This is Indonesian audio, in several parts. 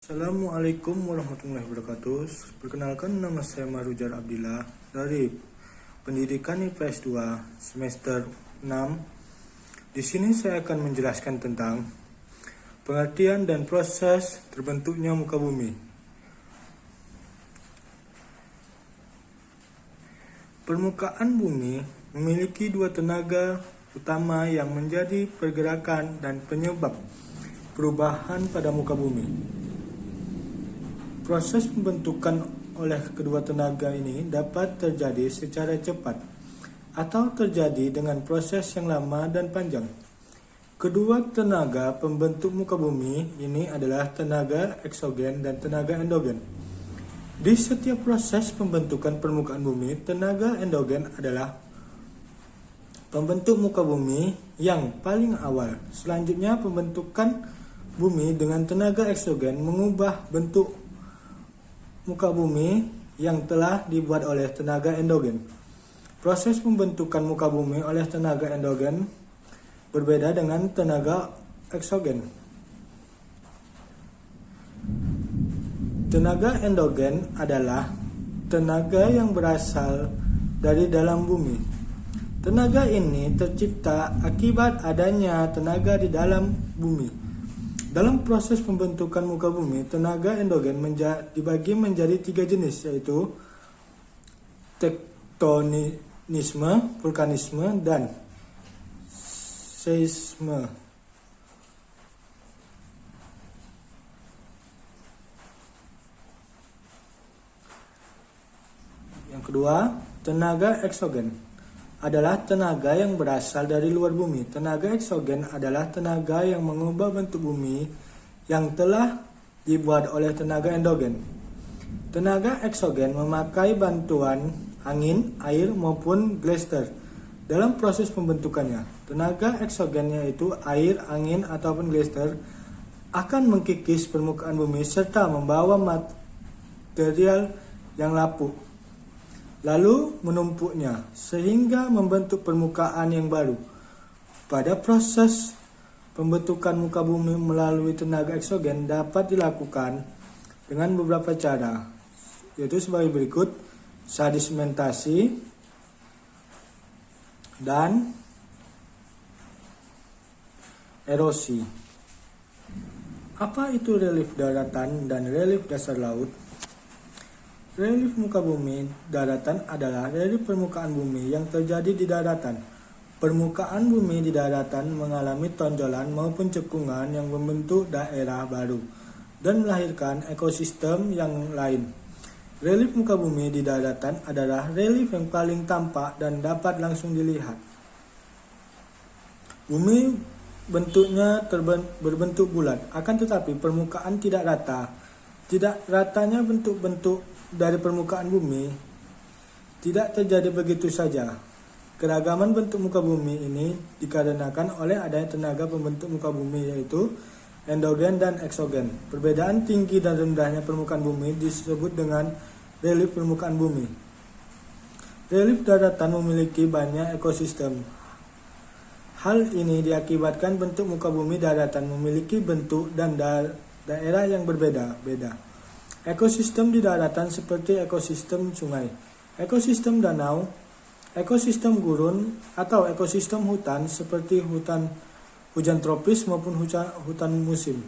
Assalamualaikum warahmatullahi wabarakatuh. Perkenalkan, nama saya Marujar Abdillah dari Pendidikan IPS 2 semester 6. Di sini saya akan menjelaskan tentang pengertian dan proses terbentuknya muka bumi. Permukaan bumi memiliki dua tenaga utama yang menjadi pergerakan dan penyebab perubahan pada muka bumi. Proses pembentukan oleh kedua tenaga ini dapat terjadi secara cepat atau terjadi dengan proses yang lama dan panjang. Kedua tenaga pembentuk muka bumi ini adalah tenaga eksogen dan tenaga endogen. Di setiap proses pembentukan permukaan bumi, tenaga endogen adalah pembentuk muka bumi yang paling awal. Selanjutnya, pembentukan bumi dengan tenaga eksogen mengubah bentuk muka bumi yang telah dibuat oleh tenaga endogen. Proses pembentukan muka bumi oleh tenaga endogen berbeda dengan tenaga eksogen. Tenaga endogen adalah tenaga yang berasal dari dalam bumi. Tenaga ini tercipta akibat adanya tenaga di dalam bumi. Dalam proses pembentukan muka bumi, tenaga endogen dibagi menjadi tiga jenis, yaitu tektonisme, vulkanisme, dan seisme. Yang kedua, tenaga eksogen adalah tenaga yang berasal dari luar bumi. Tenaga eksogen adalah tenaga yang mengubah bentuk bumi yang telah dibuat oleh tenaga endogen. Tenaga eksogen memakai bantuan angin, air, maupun geyser dalam proses pembentukannya. Tenaga eksogen, yaitu air, angin, ataupun geyser, akan mengkikis permukaan bumi serta membawa material yang lapuk, lalu menumpuknya sehingga membentuk permukaan yang baru. Pada proses pembentukan muka bumi melalui tenaga eksogen dapat dilakukan dengan beberapa cara, yaitu sebagai berikut: sedimentasi dan erosi. Apa itu relief daratan dan relief dasar laut? Relief muka bumi daratan adalah relief permukaan bumi yang terjadi di daratan. Permukaan bumi di daratan mengalami tonjolan maupun cekungan yang membentuk daerah baru dan melahirkan ekosistem yang lain. Relief muka bumi di daratan adalah relief yang paling tampak dan dapat langsung dilihat. Bumi bentuknya berbentuk bulat, akan tetapi permukaan tidak rata. Tidak ratanya bentuk-bentuk dari permukaan bumi tidak terjadi begitu saja. Keragaman bentuk muka bumi ini dikarenakan oleh adanya tenaga pembentuk muka bumi, yaitu endogen dan eksogen. Perbedaan tinggi dan rendahnya permukaan bumi disebut dengan relief permukaan bumi. Relief daratan memiliki banyak ekosistem. Hal ini diakibatkan bentuk muka bumi daratan memiliki bentuk dan daerah yang berbeda-beda. Ekosistem di daratan seperti ekosistem sungai, ekosistem danau, ekosistem gurun, atau ekosistem hutan seperti hujan tropis maupun hutan musim.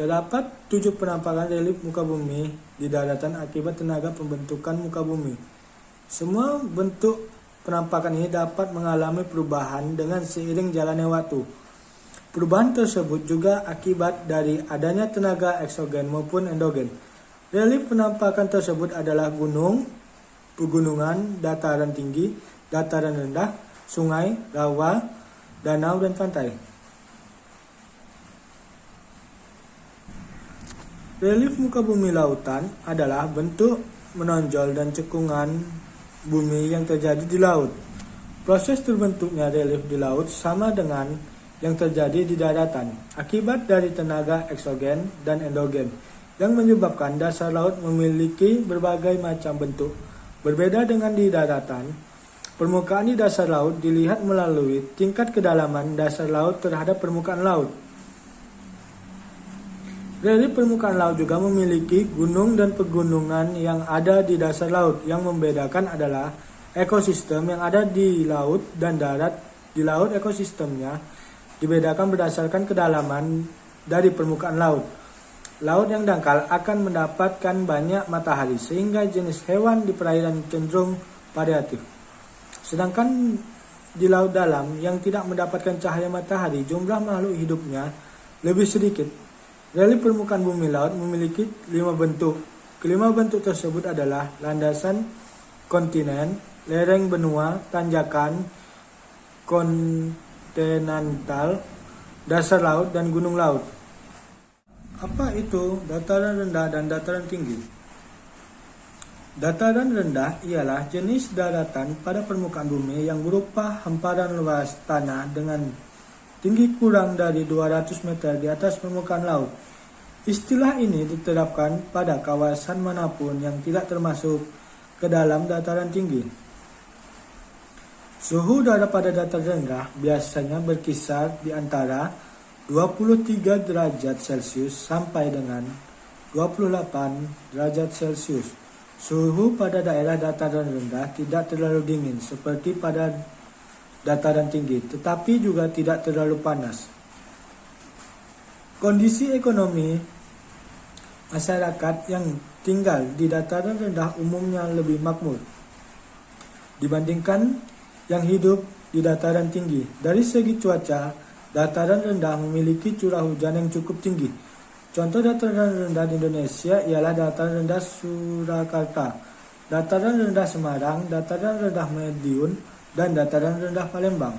Terdapat 7 penampakan relief muka bumi di daratan akibat tenaga pembentukan muka bumi. Semua bentuk penampakan ini dapat mengalami perubahan dengan seiring jalannya waktu. Perubahan tersebut juga akibat dari adanya tenaga eksogen maupun endogen. Relief penampakan tersebut adalah gunung, pegunungan, dataran tinggi, dataran rendah, sungai, rawa, danau, dan pantai. Relief muka bumi lautan adalah bentuk menonjol dan cekungan bumi yang terjadi di laut. Proses terbentuknya relief di laut sama dengan yang terjadi di daratan akibat dari tenaga eksogen dan endogen yang menyebabkan dasar laut memiliki berbagai macam bentuk. Berbeda dengan di daratan, permukaan di dasar laut dilihat melalui tingkat kedalaman dasar laut terhadap permukaan laut. Relief permukaan laut juga memiliki gunung dan pegunungan yang ada di dasar laut. Yang membedakan adalah ekosistem yang ada di laut dan darat. Di laut, ekosistemnya dibedakan berdasarkan kedalaman dari permukaan laut. Laut yang dangkal akan mendapatkan banyak matahari sehingga jenis hewan di perairan cenderung variatif. Sedangkan di laut dalam yang tidak mendapatkan cahaya matahari, jumlah makhluk hidupnya lebih sedikit. Relief permukaan bumi laut memiliki 5 bentuk. Kelima bentuk tersebut adalah landasan kontinen, lereng benua, tanjakan, kontinental, dasar laut, dan gunung laut. Apa itu dataran rendah dan dataran tinggi? Dataran rendah ialah jenis daratan pada permukaan bumi yang berupa hamparan luas tanah dengan tinggi kurang dari 200 meter di atas permukaan laut. Istilah ini diterapkan pada kawasan manapun yang tidak termasuk ke dalam dataran tinggi. Suhu udara pada dataran rendah biasanya berkisar di antara 23 derajat Celcius sampai dengan 28 derajat Celcius. Suhu pada daerah dataran rendah tidak terlalu dingin seperti pada dataran tinggi, tetapi juga tidak terlalu panas. Kondisi ekonomi masyarakat yang tinggal di dataran rendah umumnya lebih makmur dibandingkan yang hidup di dataran tinggi. Dari segi cuaca, dataran rendah memiliki curah hujan yang cukup tinggi. Contoh dataran rendah di Indonesia ialah dataran rendah Surakarta, dataran rendah Semarang, dataran rendah Madiun, dan dataran rendah Palembang.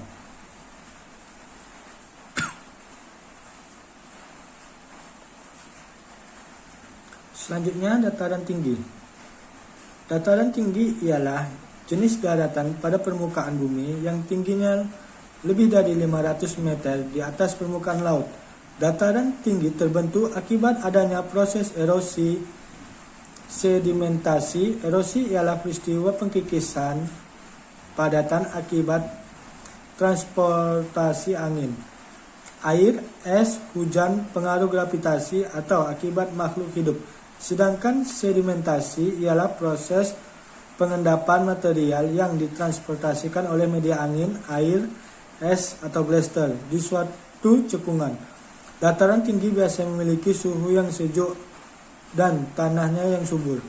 Selanjutnya, dataran tinggi. Dataran tinggi ialah jenis daratan pada permukaan bumi yang tingginya lebih dari 500 meter di atas permukaan laut. Dataran tinggi terbentuk akibat adanya proses erosi sedimentasi. Erosi ialah peristiwa pengkikisan padatan akibat transportasi angin, air, es, hujan, pengaruh gravitasi, atau akibat makhluk hidup. Sedangkan sedimentasi ialah proses pengendapan material yang ditransportasikan oleh media angin, air, es, atau blaster di suatu cekungan. Dataran tinggi biasanya memiliki suhu yang sejuk dan tanahnya yang subur.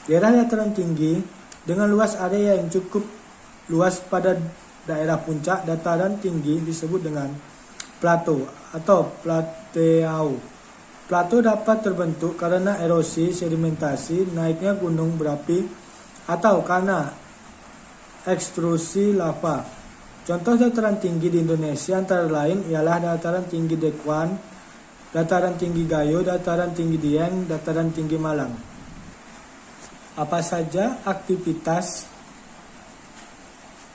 Daerah dataran tinggi dengan luas area yang cukup luas pada daerah puncak dataran tinggi disebut dengan plateau atau plateau. Plateau dapat terbentuk karena erosi sedimentasi, naiknya gunung berapi, atau karena ekstrusi lava. Contoh dataran tinggi di Indonesia antara lain ialah dataran tinggi Dekwan, dataran tinggi Gayo, dataran tinggi Dieng, dataran tinggi Malang. Apa saja aktivitas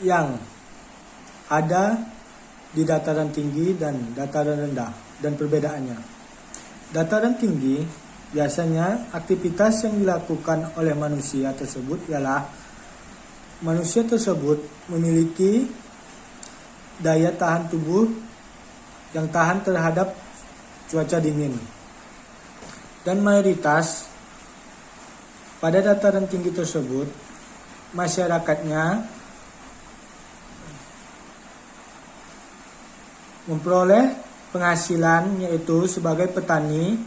yang ada di dataran tinggi dan dataran rendah dan perbedaannya? Dataran tinggi biasanya aktivitas yang dilakukan oleh manusia tersebut ialah manusia tersebut memiliki daya tahan tubuh yang tahan terhadap cuaca dingin. Dan mayoritas pada dataran tinggi tersebut masyarakatnya memperoleh penghasilan yaitu sebagai petani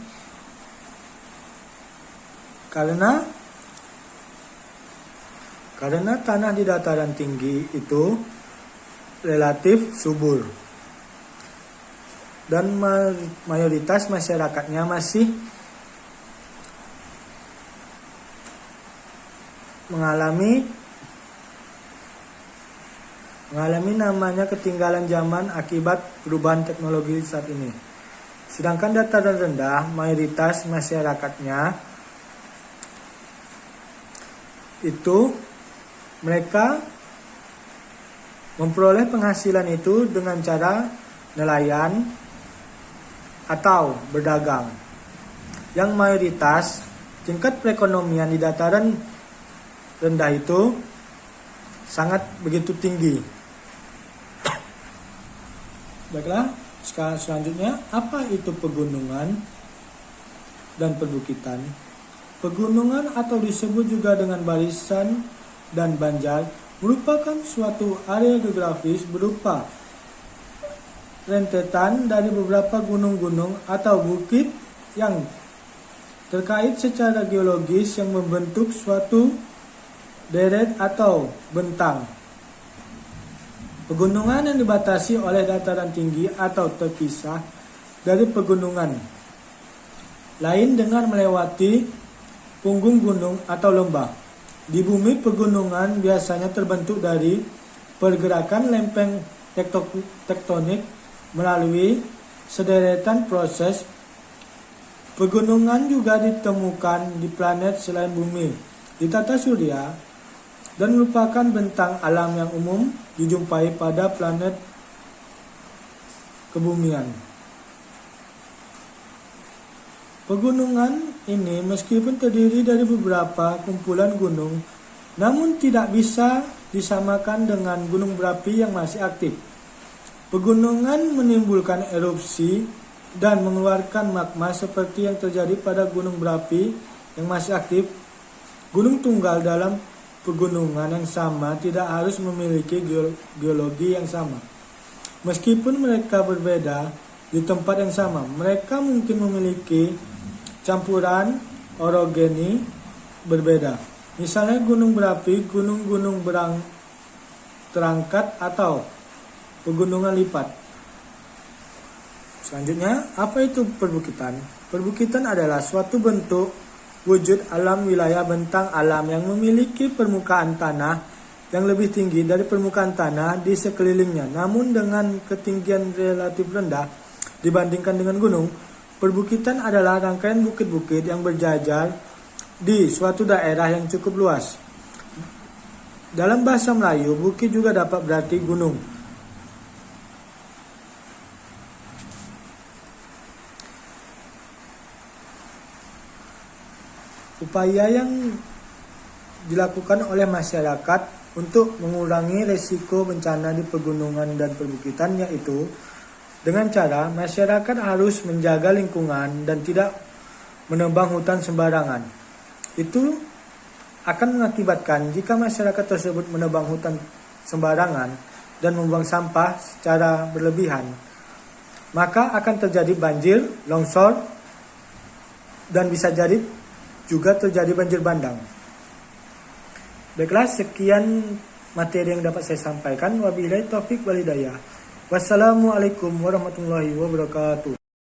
karena tanah di dataran tinggi itu relatif subur dan mayoritas masyarakatnya masih mengalami namanya ketinggalan zaman akibat perubahan teknologi saat ini. Sedangkan dataran rendah mayoritas masyarakatnya itu mereka memperoleh penghasilan itu dengan cara nelayan atau berdagang. Yang mayoritas tingkat perekonomian di dataran rendah itu sangat begitu tinggi. Baiklah, selanjutnya apa itu pegunungan? dan perbukitan. Pegunungan atau disebut juga dengan barisan dan banjar merupakan suatu area geografis berupa rentetan dari beberapa gunung-gunung atau bukit yang terkait secara geologis yang membentuk suatu deret atau bentang. Pegunungan yang dibatasi oleh dataran tinggi atau terpisah dari pegunungan lain dengan melewati punggung gunung atau lembah. Di bumi, pegunungan biasanya terbentuk dari pergerakan lempeng tektonik melalui sederetan proses. Pegunungan juga ditemukan di planet selain bumi di tata surya dan merupakan bentang alam yang umum dijumpai pada planet kebumian. Pegunungan ini meskipun terdiri dari beberapa kumpulan gunung, namun tidak bisa disamakan dengan gunung berapi yang masih aktif. Pegunungan menimbulkan erupsi dan mengeluarkan magma seperti yang terjadi pada gunung berapi yang masih aktif. Gunung tunggal dalam pegunungan yang sama tidak harus memiliki geologi yang sama. Meskipun mereka berbeda di tempat yang sama, mereka mungkin memiliki campuran orogeni berbeda. Misalnya gunung berapi, gunung-gunung terangkat atau pegunungan lipat. Selanjutnya, apa itu perbukitan? Perbukitan adalah suatu bentuk wujud alam wilayah bentang alam yang memiliki permukaan tanah yang lebih tinggi dari permukaan tanah di sekelilingnya, namun dengan ketinggian relatif rendah dibandingkan dengan gunung. Perbukitan adalah rangkaian bukit-bukit yang berjajar di suatu daerah yang cukup luas. Dalam bahasa Melayu, bukit juga dapat berarti gunung. Upaya yang dilakukan oleh masyarakat untuk mengurangi risiko bencana di pegunungan dan perbukitan yaitu dengan cara masyarakat harus menjaga lingkungan dan tidak menebang hutan sembarangan. Itu akan mengakibatkan jika masyarakat tersebut menebang hutan sembarangan dan membuang sampah secara berlebihan, maka akan terjadi banjir, longsor, dan bisa jadi juga terjadi banjir bandang. Baiklah, sekian materi yang dapat saya sampaikan. Wabillahi taufik wal hidayah. Wassalamualaikum warahmatullahi wabarakatuh.